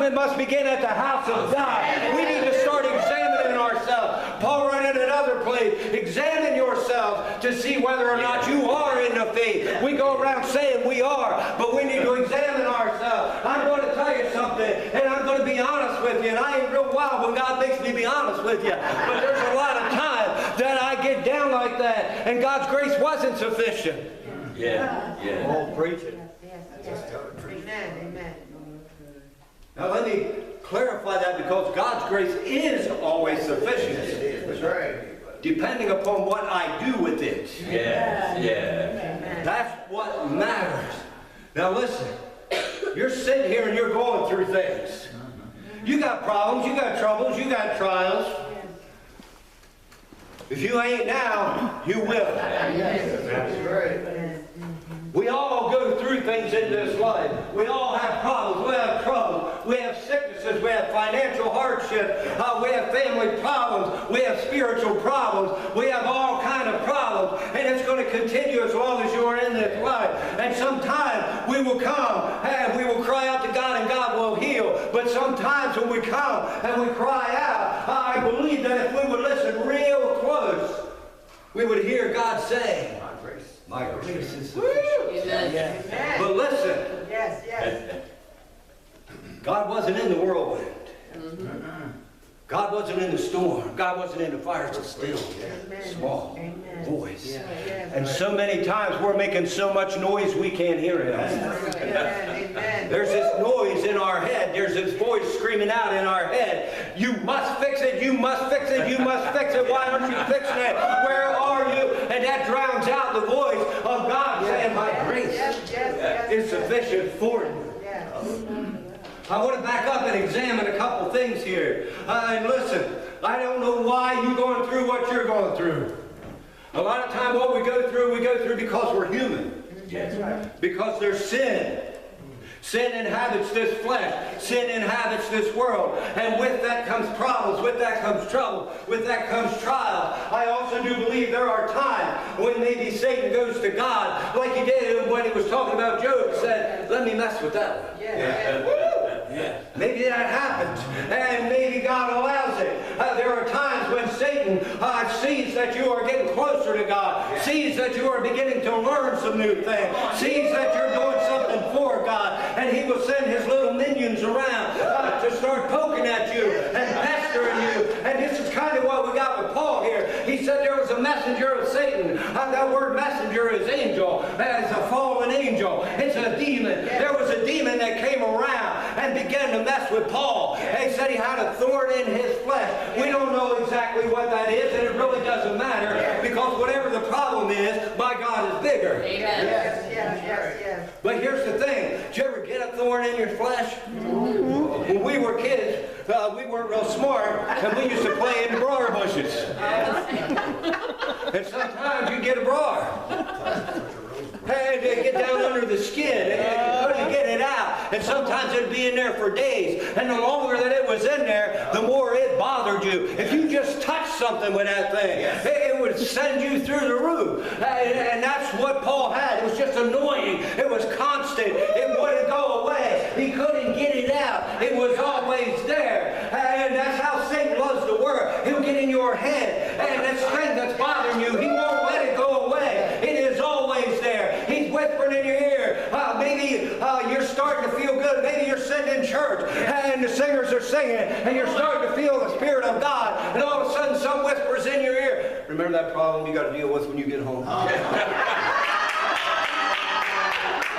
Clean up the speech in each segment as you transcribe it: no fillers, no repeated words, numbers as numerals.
judgment must begin at the house of God. We need to start examining ourselves. Paul wrote in another place, examine yourselves to see whether or not you are in the faith. We go around saying we are, but we need to examine ourselves. I'm going to tell you something, and I'm going to be honest with you, and I ain't real wild when God makes me be honest with you, but there's a lot of times that I get down like that, and God's grace wasn't sufficient. Yeah. Oh, preach it. Amen, amen. Now let me clarify that, because God's grace is always sufficient. That's right. Depending upon what I do with it. Yeah. That's what matters. Now listen, you're sitting here and you're going through things. You got problems, you got troubles, you got trials. If you ain't now, you will. That's right. We all go through things in this life. We all have problems. We have troubles. We have sicknesses. We have financial hardship. We have family problems. We have spiritual problems. We have all kind of problems. And it's going to continue as long as you are in this life. And sometime we will come and we will cry out to God and God will heal. But sometimes when we come and we cry out, I believe that if we would listen real close, we would hear God say, my grace is sufficient. Amen. But listen, Yes. God wasn't in the whirlwind. God wasn't in the storm. God wasn't in the fire. It's a still, small voice. And so many times we're making so much noise we can't hear Him. Amen. There's this noise in our head. There's this voice screaming out in our head. You must fix it. You must fix it. You must fix it. Why aren't you fixing it? Where are you? And that drowns out the voice of God saying, my grace is sufficient for you. I want to back up and examine a couple things here. And listen, I don't know why you're going through what you're going through. A lot of time what we go through because we're human. Because there's sin. Sin inhabits this flesh. Sin inhabits this world. And with that comes problems. With that comes trouble. With that comes trial. I also do believe there are times when maybe Satan goes to God, like he did when he was talking about Job, said, let me mess with that one. Maybe that happens, and maybe God allows it. There are times when Satan sees that you are getting closer to God, sees that you are beginning to learn some new things, sees that you're doing something for God, and he will send his little minions around to start poking at you and pestering you. And this is kind of what we got with Paul here. He said there was a messenger of Satan. That word messenger is angel. That is a fallen angel. It's a demon. There was a demon that came around and began to mess with Paul. He said he had a thorn in his flesh. We don't know exactly what that is, and it really doesn't matter, because whatever the problem is, my God is bigger. Yes. But here's the thing. Did you ever get a thorn in your flesh? When we were kids, we weren't real smart, and we used to play in the briar bushes. And sometimes you get a briar. And to get down under the skin, and you couldn't get it out. And sometimes it'd be in there for days. And the longer that it was in there, the more it bothered you. If you just touched something with that thing, it would send you through the roof. And that's what Paul had. It was just annoying. It was constant. It wouldn't go away. He couldn't get it out. It was always there. And that's how Satan loves to work. He'll get in your head. And that thing that's bothering you, he won't let it go away. It is always there. He's whispering in your ear. Maybe you're starting to feel good. Maybe you're sitting in church and the singers are singing and you're starting to feel the Spirit of God. And all of a sudden some whispers in your ear. Remember that problem you got to deal with when you get home?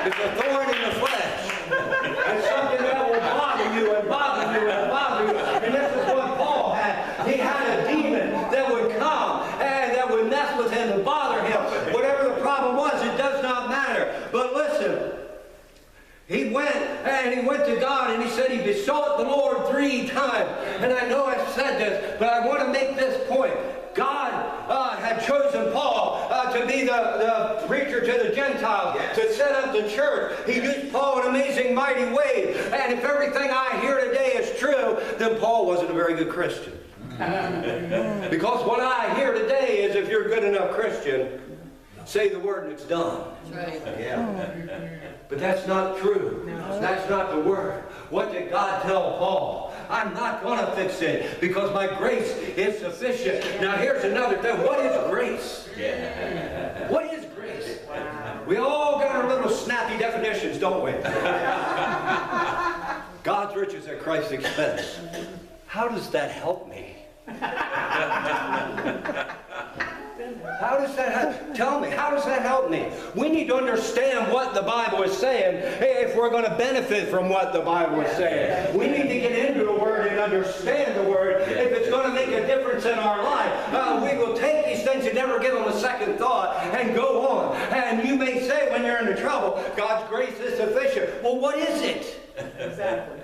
It's a thorn in the flesh. It's something that will bother you and bother you and bother you. And this is what Paul had. He had a demon that would come and that would mess with him and bother him. Whatever the problem was, it does not matter. But listen, he went to God and he said he besought the Lord 3 times. And I know I've said this, but I want to make this point. God had chosen Paul to be the preacher to the Gentiles, to set up the church. He used Paul in amazing, mighty ways. And if everything I hear today is true, then Paul wasn't a very good Christian. Because what I hear today is if you're a good enough Christian, say the word and it's done. Yeah. But that's not true. That's not the word. What did God tell Paul? I'm not going to fix it because my grace is sufficient. Now here's another thing. What is grace? What is grace? We all got our little snappy definitions, don't we? God's riches at Christ's expense. How does that help me? How does that help? Tell me, how does that help me? We need to understand what the Bible is saying if we're going to benefit from what the Bible is saying. We need to get into the Word and understand the Word if it's going to make a difference in our life. We will take these things and never give them a second thought and go on. And you may say when you're in trouble, God's grace is sufficient. Well, what is it? Exactly.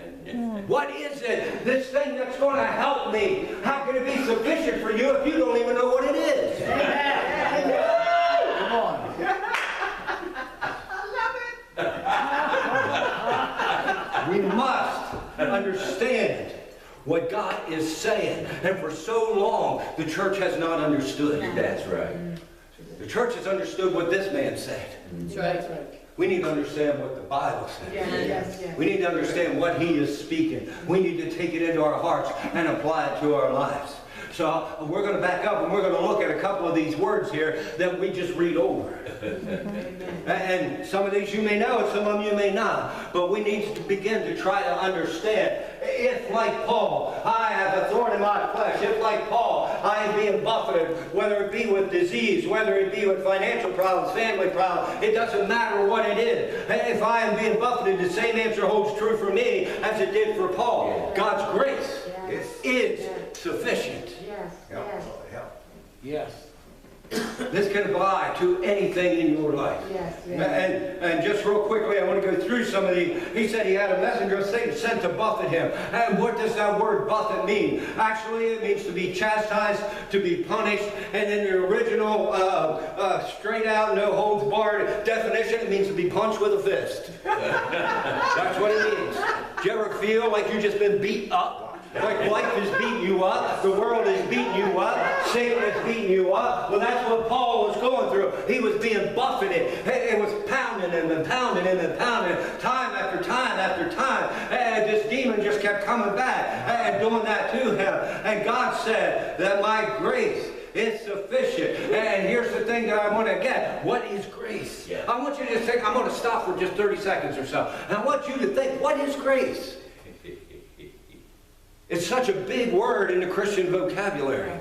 What is it? This thing that's going to help me. How can it be sufficient for you if you don't even know what it is? Come on. We must understand what God is saying. And for so long, the church has not understood. That's right. The church has understood what this man said. That's right. We need to understand what the Bible says. Yes. We need to understand what he is speaking. We need to take it into our hearts and apply it to our lives. So we're going to back up and we're going to look at a couple of these words here that we just read over. And some of these you may know and some of them you may not. But we need to begin to try to understand. If, like Paul, I have a thorn in my flesh. If, like Paul, I am being buffeted, whether it be with disease, whether it be with financial problems, family problems, it doesn't matter what it is. If I am being buffeted, the same answer holds true for me as it did for Paul. God's grace is sufficient. Yes. This can apply to anything in your life. And just real quickly, I want to go through some of these. He said he had a messenger of Satan sent to buffet him. And what does that word buffet mean? Actually, it means to be chastised, to be punished. And in the original, straight out, no holds barred definition, it means to be punched with a fist. That's what it means. Do you ever feel like you've just been beat up? Like life is beating you up, the world is beating you up, Satan is beating you up. Well, that's what Paul was going through. He was being buffeted. It was pounding him and pounding him and pounding him, time after time after time. And this demon just kept coming back and doing that to him. And God said that my grace is sufficient. And here's the thing that I want to get. What is grace? I want you to just think, I'm going to stop for just 30 seconds or so. And I want you to think, what is grace? It's such a big word in the Christian vocabulary.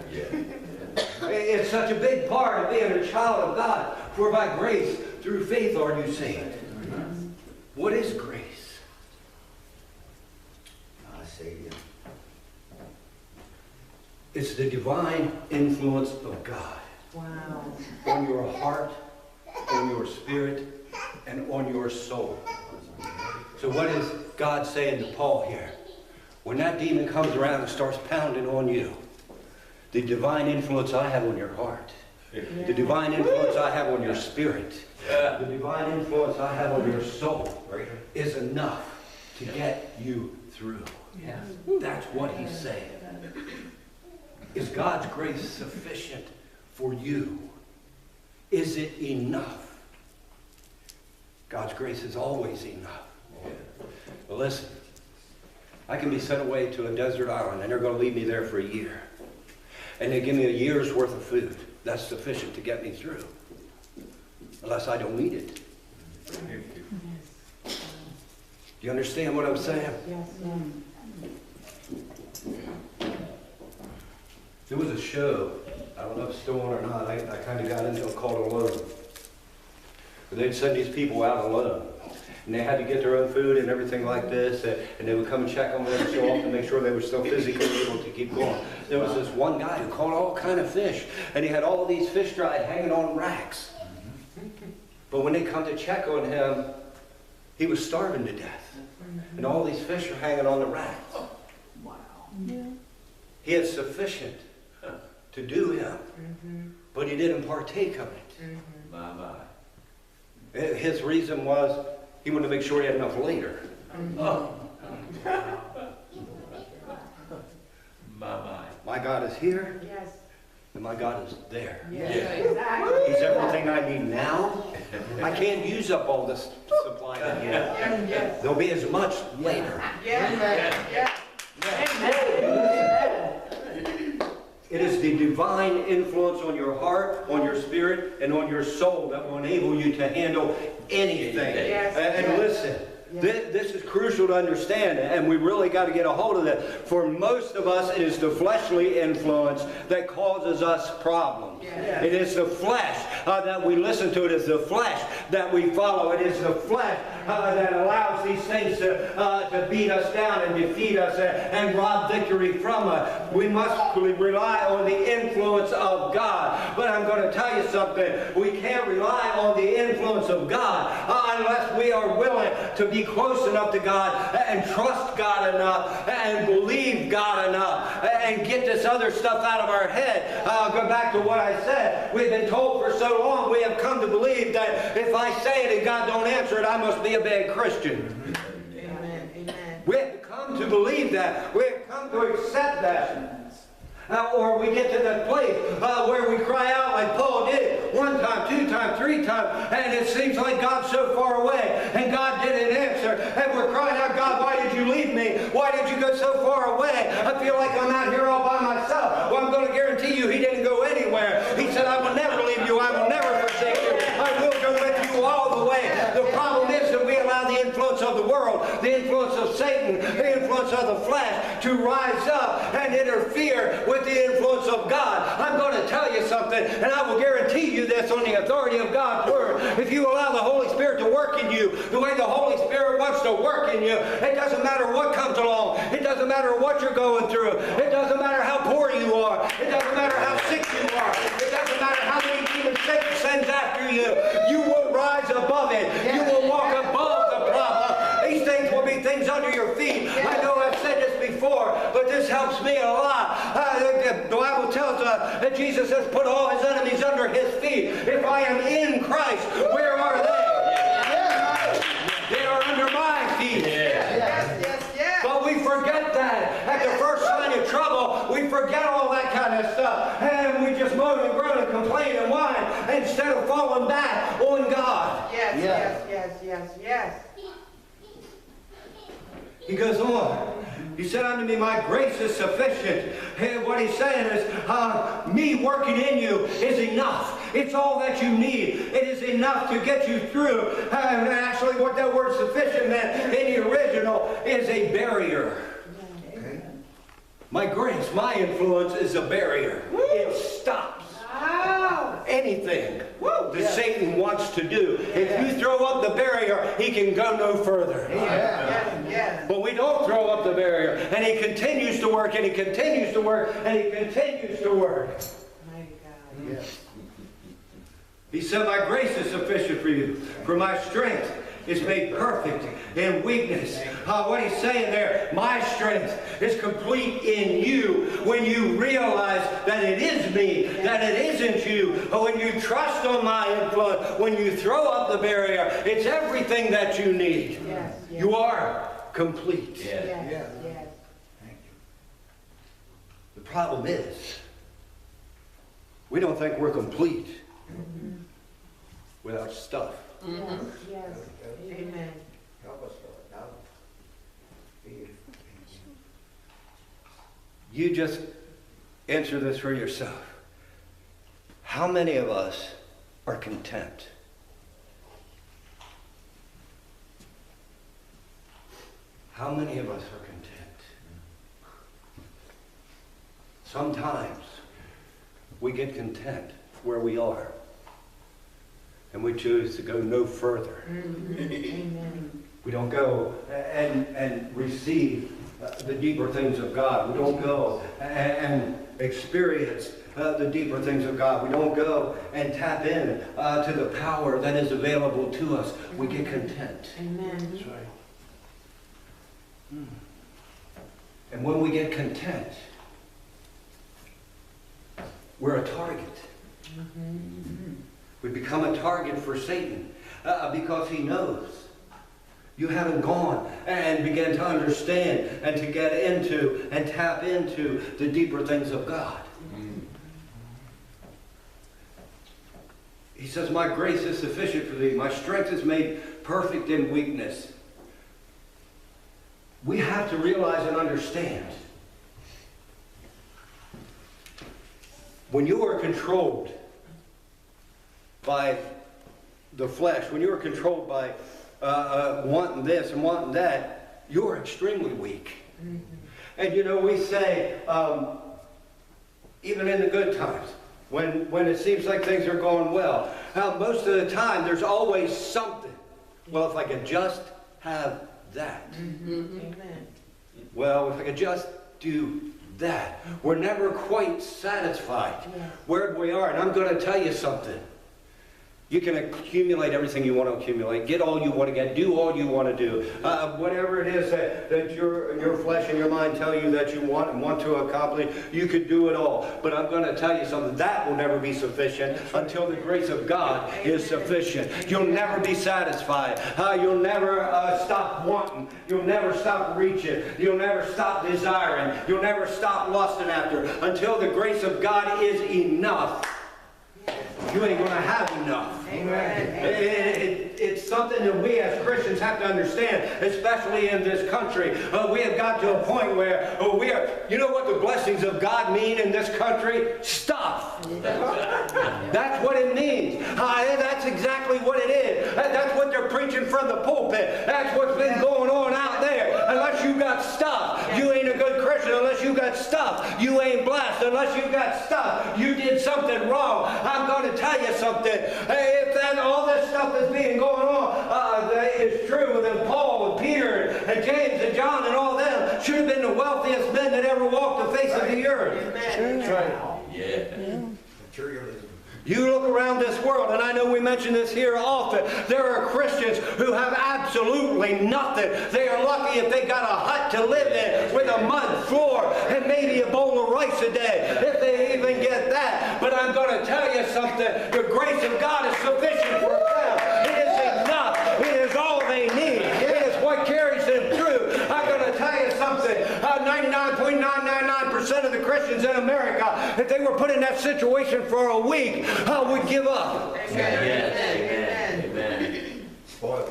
It's such a big part of being a child of God. For by grace, through faith are you saved. What is grace? Savior. It's the divine influence of God on your heart, on your spirit, and on your soul. So what is God saying to Paul here? When that demon comes around and starts pounding on you, the divine influence I have on your heart, the divine influence I have on your spirit, the divine influence I have on your soul is enough to get you through. That's what he's saying. Is God's grace sufficient for you? Is it enough? God's grace is always enough. Well, listen. I can be sent away to a desert island and they're going to leave me there for a year. And they give me a year's worth of food. That's sufficient to get me through. Unless I don't need it. Do you understand what I'm saying? There was a show, I don't know if it's still on or not, I kind of got into it called Alone. But they'd send these people out alone. And they had to get their own food and everything like this, and they would come and check on them every so often to make sure they were still physically able to keep going. There was this one guy who caught all kind of fish, and he had all these fish dried hanging on racks. But when they come to check on him, he was starving to death. And all these fish are hanging on the racks. He had sufficient to do him, but he didn't partake of it. His reason was, he wanted to make sure he had enough later. My. My God is here. And my God is there. Yes, Yeah. exactly. He's everything I need now. I can't use up all this supply I have. Yes, yes. There'll be as much later. Yes, yes. It is the divine influence on your heart, on your spirit, and on your soul that will enable you to handle anything. Yes, And yes. listen, this is crucial to understand, and we really got to get a hold of that. For most of us, it is the fleshly influence that causes us problems. Yes. It is the flesh that we listen to. It is the flesh that we follow. It is the flesh that allows these things to beat us down and defeat us and rob victory from us. We must rely on the influence of God. But I'm going to tell you something. We can't rely on the influence of God unless we are willing to be close enough to God and trust God enough and believe God enough and get this other stuff out of our head. I'll go back to what I said. We've been told for so long, we have come to believe that if I say it and God don't answer it, I must be a bad Christian. Amen, amen. We have come to believe that. We have come to accept that. Or we get to that place where we cry out like Paul did, 1 time, 2 times, 3 times, and it seems like God's so far away, and God didn't answer, and we're crying out, God, why did you leave me? Why did you go so far away? I feel like I'm out here all by myself. Well, I'm going to guarantee you he didn't go anywhere. He said, I will never leave you. I will never forsake you. I will go with you all the way. The problem is that we allow the influence of the world, the influence of Satan, the influence of the flesh to rise up and interfere with the influence of God. I'm going to tell you something, and I will guarantee you this on the authority of God's Word. If you allow the Holy Spirit to work in you the way the Holy Spirit wants to work in you, it doesn't matter what comes along. It doesn't matter what you're going through. It doesn't matter how poor you are. It doesn't matter how sick you are. It doesn't matter how many demons Satan sends after you. You will rise above it. You will walk above the problem. These things will be things under your feet. I know I've said this before, but this helps me a lot. The Bible tells us that Jesus has put all his enemies under his feet. If I am in Christ, where are they? They are under my feet. Yes, yes, yes. But we forget that. At the first sign of trouble, we forget all that kind of stuff. And we just moan and groan and complain and whine instead of falling back on God. Yes, yes, yes, yes, yes. He goes on. He said unto me, my grace is sufficient. And what he's saying is, me working in you is enough. It's all that you need. It is enough to get you through. And actually what that word sufficient meant in the original is a barrier. Okay. My grace, my influence is a barrier. It stops Wow. anything that Satan wants to do. If you throw up the barrier, he can go no further. Yes, yes. But we don't throw up the barrier. And he continues to work, and he continues to work, and he continues to work. Mighty God. Yes. He said, my grace is sufficient for you, for my strength is made perfect in weakness. What he's saying there, my strength is complete in you when you realize that it is me, that it isn't you. When you trust on my influence, when you throw up the barrier, it's everything that you need. Yes, yes. You are complete. Yeah. Yes, Yeah. yes. Thank you. The problem is, we don't think we're complete without stuff. Yes, yes. Amen. Help us, Lord. Now, be- You just answer this for yourself. How many of us are content? How many of us are content? Sometimes we get content where we are, and we choose to go no further. Amen. We don't go and receive the deeper things of God. We don't go and experience the deeper things of God. We don't go and tap in to the power that is available to us. We get content. Amen. That's right. And when we get content, we're a target. We become a target for Satan because he knows you haven't gone and began to understand and to get into and tap into the deeper things of God. He says, my grace is sufficient for thee. My strength is made perfect in weakness. We have to realize and understand. When you are controlled by the flesh, when you are controlled by wanting this and wanting that, you're extremely weak. Mm-hmm. And you know, we say, even in the good times, when it seems like things are going well, most of the time there's always something. Well, if I could just have that. Mm-hmm. Amen. Well, if I could just do that. We're never quite satisfied where we are. And I'm going to tell you something. You can accumulate everything you want to accumulate, get all you want to get, do all you want to do. Whatever it is that your flesh and your mind tell you that you want and want to accomplish, you could do it all. But I'm going to tell you something, that will never be sufficient until the grace of God is sufficient. You'll never be satisfied. You'll never stop wanting. You'll never stop reaching. You'll never stop desiring. You'll never stop lusting after until the grace of God is enough. You ain't going to have enough. Amen. It's something that we as Christians have to understand, especially in this country. We have got to a point where we are, you know what the blessings of God mean in this country? Stuff. That's what it means. That's exactly what it is. That's what they're preaching from the pulpit. That's what's been going on out there. Unless you got stuff, you ain't a good Christian. Unless you got stuff, you ain't blessed. Unless you got stuff, you did something wrong. I'm going to tell you something. If that all this stuff that's being going on that is true, then Paul and Peter and James and John and all them should have been the wealthiest men that ever walked the face of the earth. Amen. Right. Yeah. Materialism. You look around this world, and I know we mention this here often, there are Christians who have absolutely nothing. They are lucky if they got a hut to live in with a mud floor and maybe a bowl of rice a day, if they even get that. But I'm going to tell you something, the grace of God is sufficient for them. It is enough. It is all they need. It is what carries them through. I'm going to tell you something, 99.999% of the Christians in America, if they were put in that situation for a week, would give up. Amen. Amen. Spoiled.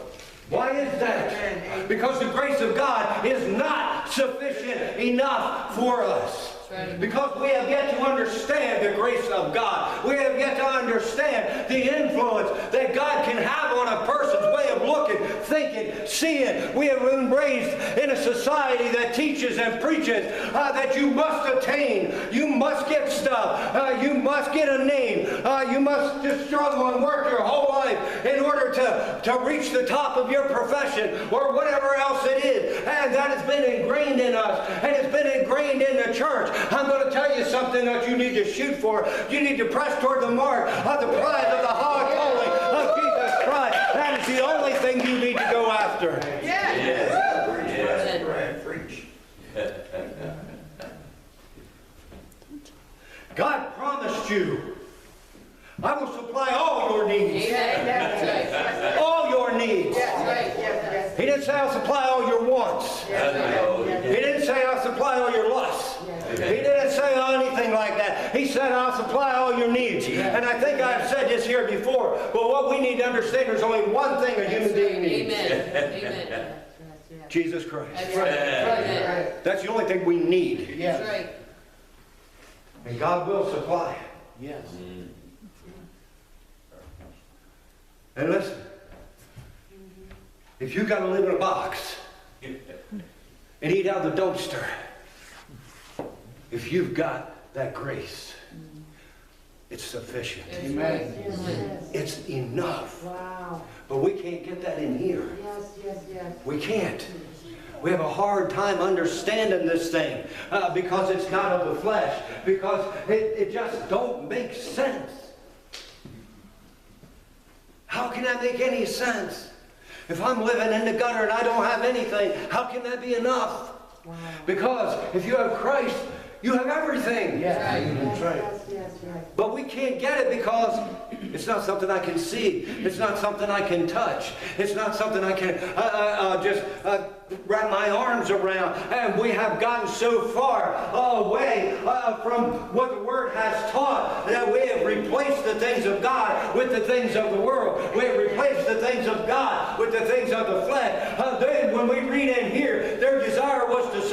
Why is that? Because the grace of God is not sufficient enough for us. Because we have yet to understand the grace of God. We have yet to understand the influence that God can have on a person's way of looking, thinking, seeing. We have been raised in a society that teaches and preaches that you must attain, you must get stuff, you must get a name, you must just struggle and work your whole life in order to reach the top of your profession or whatever else it is. And that has been ingrained in us, and it's been ingrained in the church. I'm going to tell you something that you need to shoot for. You need to press toward the mark of the prize of the high calling of Jesus Christ. That is the only thing you need to go after. Preach. God promised you, I will supply all your needs. All your needs. He didn't say I'll supply all your wants. He didn't say I'll supply all your lusts. He didn't say anything like that. He said I'll supply all your needs. And I think I've said this here before, but what we need to understand, there's only one thing a human being needs. Amen. Jesus Christ. That's right. That's the only thing we need. That's right. And God will supply it. Yes. And listen, if you got to live in a box and eat out of the dumpster, if you've got that grace, it's sufficient. Amen. It's enough. Wow. But we can't get that in here. Yes. We can't. We have a hard time understanding this thing because it's not of the flesh, because it just don't make sense. How can that make any sense? If I'm living in the gutter and I don't have anything, how can that be enough? Wow. Because if you have Christ, You have everything. Yeah, that's right. Yes, right. But we can't get it because it's not something I can see. It's not something I can touch. It's not something I can just wrap my arms around. And we have gotten so far away from what the Word has taught that we have replaced the things of God with the things of the world. We have replaced the things of God with the things of the flesh. Then when we read in here, their desire was to